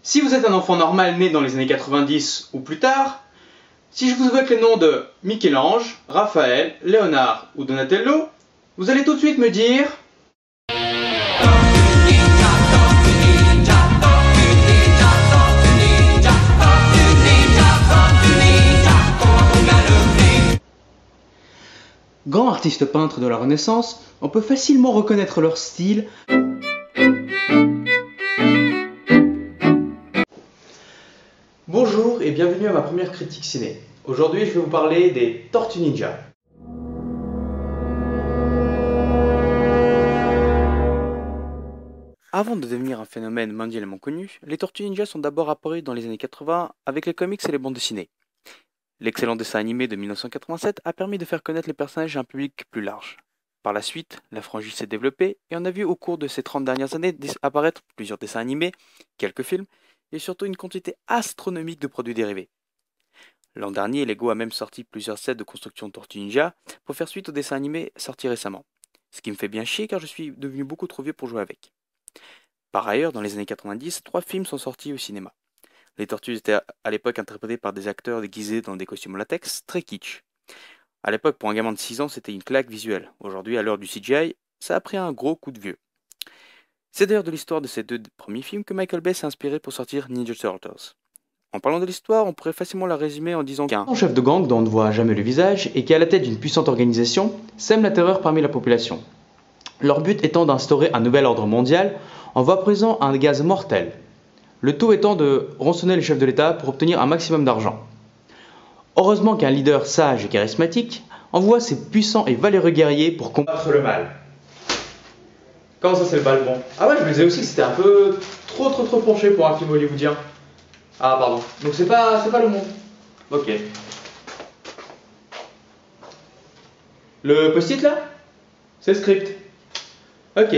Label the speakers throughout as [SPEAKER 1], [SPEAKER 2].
[SPEAKER 1] Si vous êtes un enfant normal né dans les années 90 ou plus tard, si je vous évoque les noms de Michel-Ange, Raphaël, Léonard ou Donatello, vous allez tout de suite me dire... Grands artistes peintres de la Renaissance, on peut facilement reconnaître leur style. Bonjour et bienvenue à ma première critique ciné. Aujourd'hui, je vais vous parler des Tortues Ninja. Avant de devenir un phénomène mondialement connu, les Tortues Ninja sont d'abord apparues dans les années 80 avec les comics et les bandes dessinées. L'excellent dessin animé de 1987 a permis de faire connaître les personnages à un public plus large. Par la suite, la franchise s'est développée et on a vu au cours de ces 30 dernières années apparaître plusieurs dessins animés, quelques films et surtout une quantité astronomique de produits dérivés. L'an dernier, Lego a même sorti plusieurs sets de construction de Tortues Ninja pour faire suite aux dessins animés sortis récemment. Ce qui me fait bien chier car je suis devenu beaucoup trop vieux pour jouer avec. Par ailleurs, dans les années 90, 3 films sont sortis au cinéma. Les tortues étaient à l'époque interprétées par des acteurs déguisés dans des costumes en latex très kitsch. À l'époque, pour un gamin de 6 ans, c'était une claque visuelle. Aujourd'hui, à l'heure du CGI, ça a pris un gros coup de vieux. C'est d'ailleurs de l'histoire de ces 2 premiers films que Michael Bay s'est inspiré pour sortir Ninja Turtles. En parlant de l'histoire, on pourrait facilement la résumer en disant qu'un chef de gang dont on ne voit jamais le visage et qui est à la tête d'une puissante organisation sème la terreur parmi la population. Leur but étant d'instaurer un nouvel ordre mondial en vaporisant un gaz mortel. Le tout étant de rançonner les chefs de l'État pour obtenir un maximum d'argent. Heureusement qu'un leader sage et charismatique envoie ses puissants et valeureux guerriers pour combattre le mal. Comment ça c'est le mal bon? Ah ouais, je me disais aussi que c'était un peu trop penché pour un film hollywoodien. Ah pardon, donc c'est pas le monde. Ok. Le post-it là? C'est le script. Ok.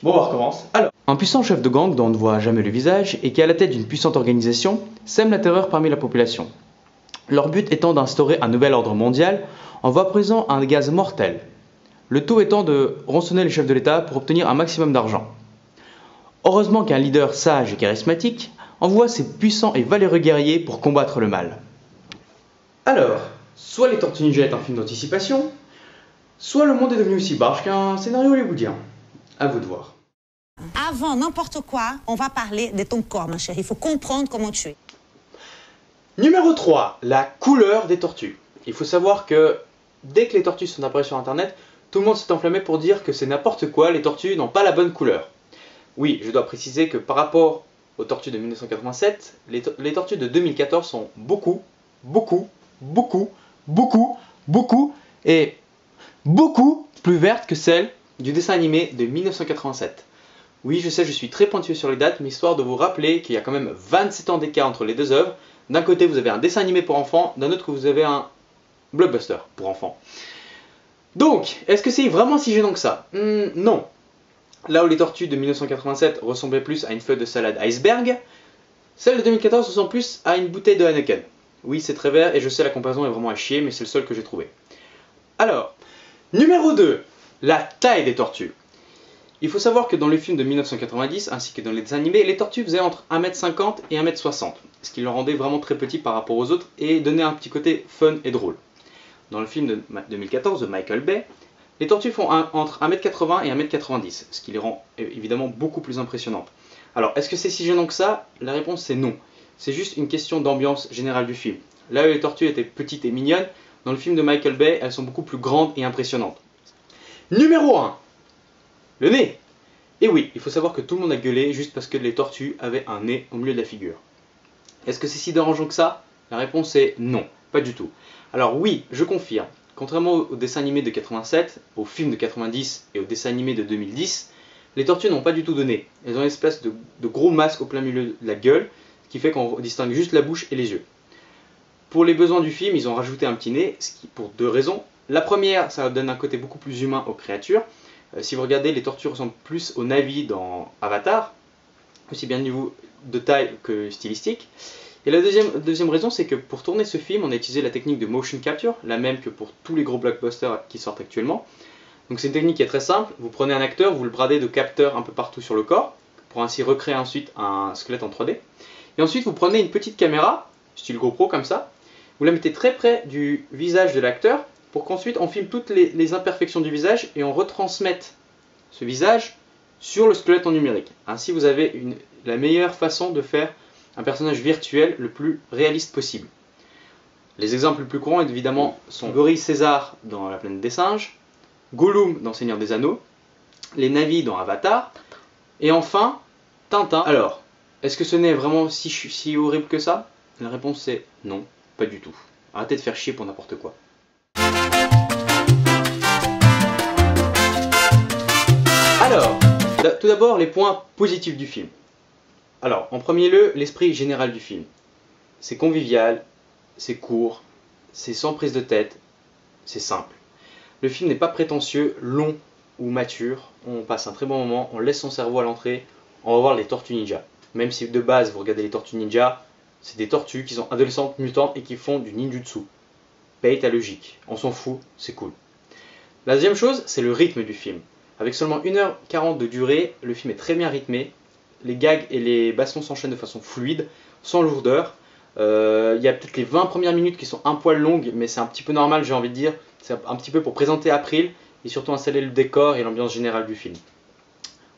[SPEAKER 1] Bon, on recommence. Alors, un puissant chef de gang dont on ne voit jamais le visage et qui est à la tête d'une puissante organisation sème la terreur parmi la population. Leur but étant d'instaurer un nouvel ordre mondial en vaporisant un gaz mortel. Le tout étant de rançonner les chefs de l'État pour obtenir un maximum d'argent. Heureusement qu'un leader sage et charismatique envoie ses puissants et valeureux guerriers pour combattre le mal. Alors, soit les Tortues Ninja est un film d'anticipation, soit le monde est devenu aussi barge qu'un scénario hollywoodien. À vous de voir.
[SPEAKER 2] Avant n'importe quoi, on va parler de ton corps, ma chérie. Il faut comprendre comment tu es.
[SPEAKER 1] Numéro 3, la couleur des tortues. Il faut savoir que dès que les tortues sont apparues sur internet, tout le monde s'est enflammé pour dire que c'est n'importe quoi, les tortues n'ont pas la bonne couleur. Oui, je dois préciser que par rapport aux tortues de 1987, les tortues de 2014 sont beaucoup plus vertes que celles du dessin animé de 1987. Oui, je sais, je suis très pointueux sur les dates, mais histoire de vous rappeler qu'il y a quand même 27 ans d'écart entre les deux œuvres. D'un côté, vous avez un dessin animé pour enfants, d'un autre, vous avez un blockbuster pour enfants. Donc, est-ce que c'est vraiment si gênant que ça? Non. Là où les tortues de 1987 ressemblaient plus à une feuille de salade iceberg, celle de 2014 ressemble plus à une bouteille de Heineken. Oui, c'est très vert et je sais la comparaison est vraiment à chier, mais c'est le seul que j'ai trouvé. Alors, numéro 2, la taille des tortues. Il faut savoir que dans les films de 1990 ainsi que dans les dessins animés, les tortues faisaient entre 1m50 et 1m60, ce qui leur rendait vraiment très petits par rapport aux autres et donnait un petit côté fun et drôle. Dans le film de 2014 de Michael Bay, les tortues font entre 1m80 et 1m90, ce qui les rend évidemment beaucoup plus impressionnantes. Alors, est-ce que c'est si gênant que ça? La réponse c'est non. C'est juste une question d'ambiance générale du film. Là où les tortues étaient petites et mignonnes, dans le film de Michael Bay, elles sont beaucoup plus grandes et impressionnantes. Numéro 1. Le nez. Et oui, il faut savoir que tout le monde a gueulé juste parce que les tortues avaient un nez au milieu de la figure. Est-ce que c'est si dérangeant que ça? La réponse est non, pas du tout. Alors oui, je confirme, contrairement aux dessins animés de 87, aux films de 90 et aux dessins animés de 2010, les tortues n'ont pas du tout de nez. Elles ont une espèce de gros masque au plein milieu de la gueule, ce qui fait qu'on distingue juste la bouche et les yeux. Pour les besoins du film, ils ont rajouté un petit nez, pour 2 raisons. La première, ça donne un côté beaucoup plus humain aux créatures. Si vous regardez, les tortues ressemblent plus aux Na'vi dans Avatar, aussi bien au niveau de taille que stylistique. Et la deuxième raison, c'est que pour tourner ce film, on a utilisé la technique de motion capture, la même que pour tous les gros blockbusters qui sortent actuellement. Donc c'est une technique qui est très simple, vous prenez un acteur, vous le bradez de capteurs un peu partout sur le corps, pour ainsi recréer ensuite un squelette en 3D. Et ensuite vous prenez une petite caméra, style GoPro comme ça, vous la mettez très près du visage de l'acteur pour qu'ensuite on filme toutes les imperfections du visage et on retransmette ce visage sur le squelette en numérique. Ainsi vous avez la meilleure façon de faire un personnage virtuel le plus réaliste possible. Les exemples les plus courants évidemment sont Gorille César dans La planète des singes, Gollum dans Seigneur des Anneaux, les Na'vi dans Avatar, et enfin Tintin. Alors, est-ce que ce n'est vraiment si horrible que ça? La réponse est non, pas du tout. Arrêtez de faire chier pour n'importe quoi. Alors, tout d'abord les points positifs du film. Alors, en premier lieu, l'esprit général du film. C'est convivial, c'est court, c'est sans prise de tête, c'est simple. Le film n'est pas prétentieux, long ou mature, on passe un très bon moment, on laisse son cerveau à l'entrée, on va voir les Tortues Ninja. Même si de base vous regardez les Tortues Ninja, c'est des tortues qui sont adolescentes mutantes et qui font du ninjutsu. Paye ta logique, on s'en fout, c'est cool. La deuxième chose, c'est le rythme du film. Avec seulement 1h40 de durée, le film est très bien rythmé, les gags et les bastons s'enchaînent de façon fluide, sans lourdeur. Il y a peut-être les 20 premières minutes qui sont un poil longues, mais c'est un petit peu normal, j'ai envie de dire. C'est un petit peu pour présenter April et surtout installer le décor et l'ambiance générale du film.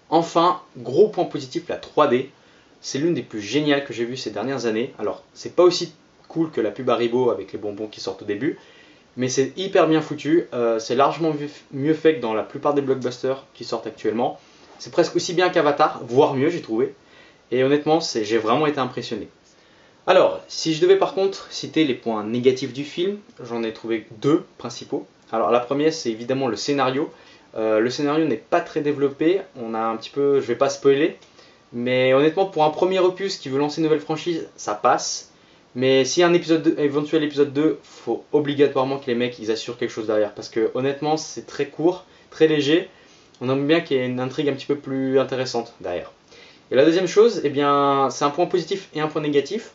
[SPEAKER 1] Enfin, gros point positif, la 3D. C'est l'une des plus géniales que j'ai vues ces dernières années. Alors, c'est pas aussi cool que la pub Haribo avec les bonbons qui sortent au début, mais c'est hyper bien foutu. C'est largement mieux fait que dans la plupart des blockbusters qui sortent actuellement. C'est presque aussi bien qu'Avatar, voire mieux j'ai trouvé. Et honnêtement, j'ai vraiment été impressionné. Alors, si je devais par contre citer les points négatifs du film, j'en ai trouvé deux principaux. Alors la première, c'est évidemment le scénario. Le scénario n'est pas très développé, on a un petit peu, je vais pas spoiler, mais honnêtement pour un premier opus qui veut lancer une nouvelle franchise, ça passe. Mais s'il y a un éventuel épisode 2, faut obligatoirement que les mecs ils assurent quelque chose derrière, parce que honnêtement c'est très court, très léger, on aime bien qu'il y ait une intrigue un petit peu plus intéressante derrière. Et la deuxième chose, eh bien, c'est un point positif et un point négatif.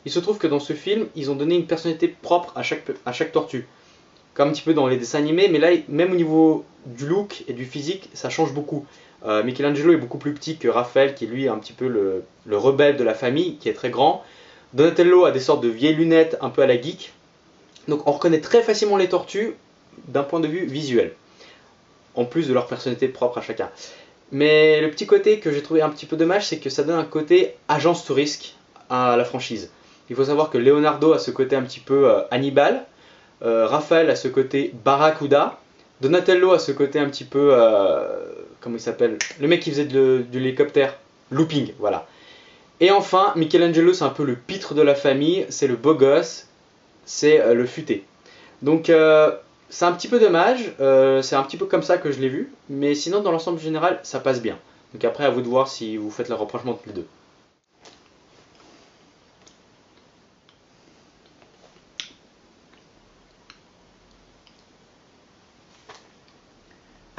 [SPEAKER 1] Il se trouve que dans ce film, ils ont donné une personnalité propre à chaque tortue. Comme un petit peu dans les dessins animés, mais là, même au niveau du look et du physique, ça change beaucoup. Michelangelo est beaucoup plus petit que Raphaël, qui lui est un petit peu le rebelle de la famille, qui est très grand. Donatello a des sortes de vieilles lunettes un peu à la geek. Donc on reconnaît très facilement les tortues d'un point de vue visuel, en plus de leur personnalité propre à chacun. Mais le petit côté que j'ai trouvé un petit peu dommage, c'est que ça donne un côté agence to risque à la franchise. Il faut savoir que Leonardo a ce côté un petit peu Hannibal, Raphaël a ce côté Barracuda, Donatello a ce côté un petit peu, comment il s'appelle, le mec qui faisait de l'hélicoptère, Looping, voilà. Et enfin, Michelangelo c'est un peu le pitre de la famille, c'est le beau gosse, c'est le futé. Donc c'est un petit peu dommage, c'est un petit peu comme ça que je l'ai vu, mais sinon dans l'ensemble général ça passe bien. Donc après à vous de voir si vous faites le rapprochement entre les deux.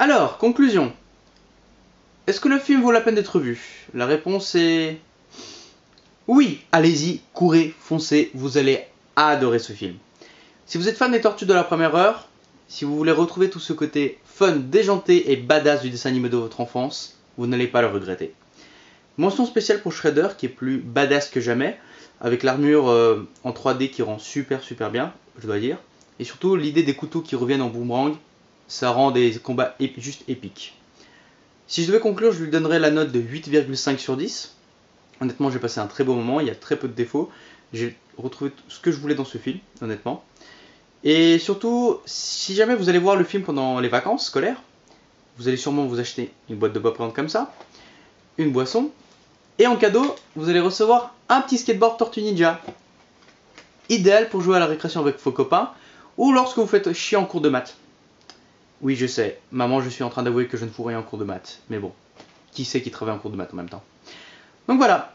[SPEAKER 1] Alors, conclusion. Est-ce que le film vaut la peine d'être vu? La réponse est oui, allez-y, courez, foncez, vous allez adorer ce film. Si vous êtes fan des Tortues de la première heure, si vous voulez retrouver tout ce côté fun, déjanté et badass du dessin animé de votre enfance, vous n'allez pas le regretter. Mention spéciale pour Shredder qui est plus badass que jamais, avec l'armure en 3D qui rend super bien, je dois dire. Et surtout l'idée des couteaux qui reviennent en boomerang, ça rend des combats juste épiques. Si je devais conclure, je lui donnerais la note de 8,5 sur 10. Honnêtement, j'ai passé un très beau moment, il y a très peu de défauts. J'ai retrouvé tout ce que je voulais dans ce film, honnêtement. Et surtout, si jamais vous allez voir le film pendant les vacances scolaires, vous allez sûrement vous acheter une boîte de popcorn comme ça, une boisson, et en cadeau, vous allez recevoir un petit skateboard Tortue Ninja. Idéal pour jouer à la récréation avec vos copains, ou lorsque vous faites chier en cours de maths. Oui, je sais, maman, je suis en train d'avouer que je ne fous rien en cours de maths. Mais bon, qui c'est qui travaille en cours de maths en même temps? Donc voilà.